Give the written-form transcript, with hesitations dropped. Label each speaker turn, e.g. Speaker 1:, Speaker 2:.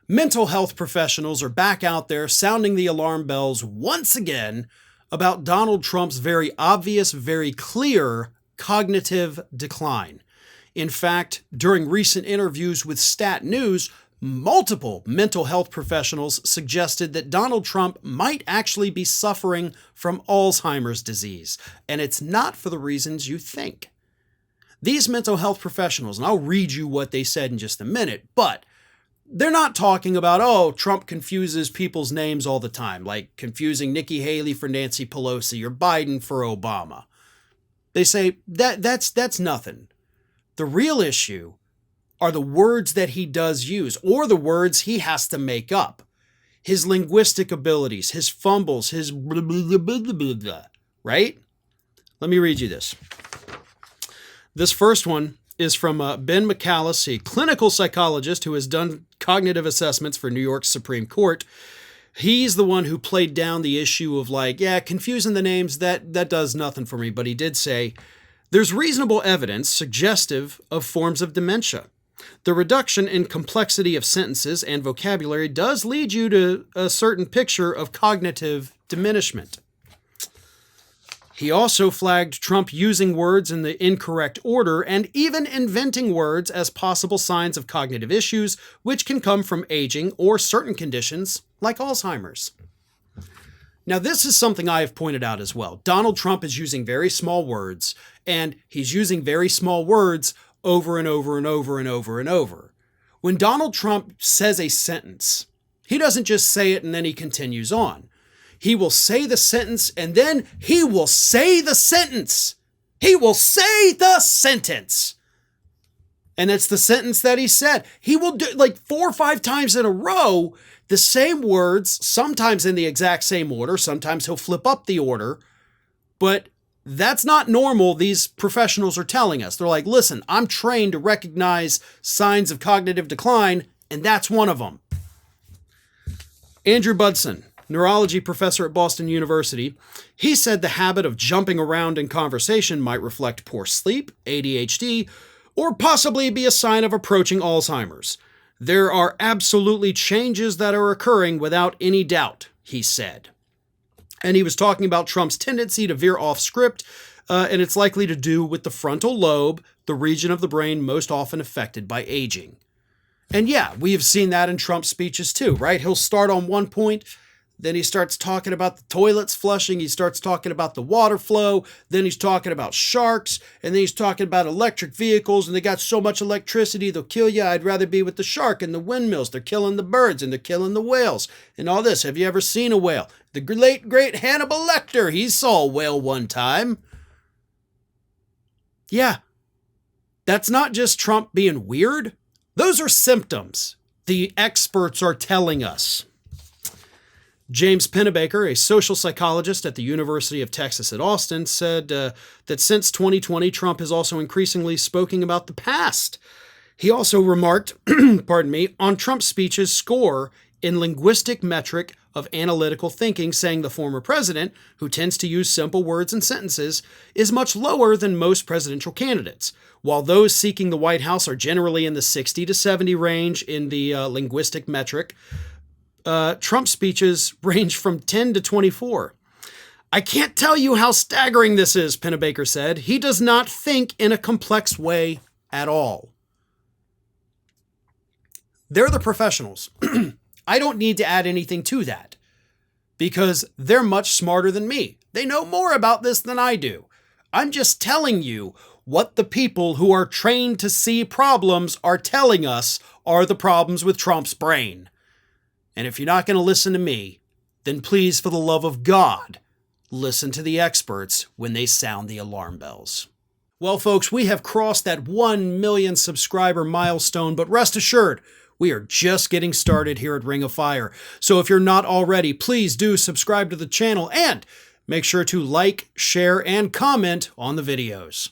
Speaker 1: Mental health professionals are back out there sounding the alarm bells once again about Donald Trump's very obvious, very clear cognitive decline. In fact, during recent interviews with Stat News, multiple mental health professionals suggested that Donald Trump might actually be suffering from Alzheimer's disease, and it's not for the reasons you think. These mental health professionals, and I'll read you what they said in just a minute, but they're not talking about, oh, Trump confuses people's names all the time, like confusing Nikki Haley for Nancy Pelosi or Biden for Obama. They say that's nothing. The real issue are the words that he does use, or the words he has to make up. His linguistic abilities, his fumbles, his blah, blah, blah, blah, blah, right? Let me read you this. This first one is from Ben McCallus, a clinical psychologist who has done cognitive assessments for New York's Supreme Court. He's the one who played down the issue of confusing the names, that does nothing for me. But he did say, there's reasonable evidence suggestive of forms of dementia. The reduction in complexity of sentences and vocabulary does lead you to a certain picture of cognitive diminishment. He also flagged Trump using words in the incorrect order and even inventing words as possible signs of cognitive issues, which can come from aging or certain conditions like Alzheimer's. Now, this is something I have pointed out as well. Donald Trump is using very small words, and he's using very small words over and over and over and over and over. When Donald Trump says a sentence, he doesn't just say it and then he continues on. He will say the sentence and then he will say the sentence. He will say the sentence. And it's the sentence that he said. He will do 4 or 5 times in a row, the same words, sometimes in the exact same order. Sometimes he'll flip up the order, but that's not normal. These professionals are telling us. They're like, listen, I'm trained to recognize signs of cognitive decline, and that's one of them. Andrew Budson, neurology professor at Boston University, he said the habit of jumping around in conversation might reflect poor sleep, ADHD, or possibly be a sign of approaching Alzheimer's. There are absolutely changes that are occurring without any doubt, he said. And he was talking about Trump's tendency to veer off script, and it's likely to do with the frontal lobe, the region of the brain most often affected by aging. And yeah, we have seen that in Trump's speeches too, right? He'll start on one point, then he starts talking about the toilets flushing. He starts talking about the water flow. Then he's talking about sharks. And then he's talking about electric vehicles. And they got so much electricity, they'll kill you. I'd rather be with the shark and the windmills. They're killing the birds and they're killing the whales and all this. Have you ever seen a whale? The late, great Hannibal Lecter, he saw a whale one time. Yeah, that's not just Trump being weird. Those are symptoms the experts are telling us. James Pennebaker, a social psychologist at the University of Texas at Austin, said that since 2020, Trump has also increasingly spoken about the past. He also remarked, on Trump's speech's score in linguistic metric of analytical thinking, saying the former president, who tends to use simple words and sentences, is much lower than most presidential candidates. While those seeking the White House are generally in the 60 to 70 range in the linguistic metric, Trump's speeches range from 10 to 24. I can't tell you how staggering this is, Pennebaker said. He does not think in a complex way at all. They're the professionals. I don't need to add anything to that because they're much smarter than me. They know more about this than I do. I'm just telling you what the people who are trained to see problems are telling us are the problems with Trump's brain. And if you're not going to listen to me, then please, for the love of God, listen to the experts when they sound the alarm bells. Well, folks, we have crossed that 1 million subscriber milestone, but rest assured, we are just getting started here at Ring of Fire. So if you're not already, please do subscribe to the channel and make sure to like, share, and comment on the videos.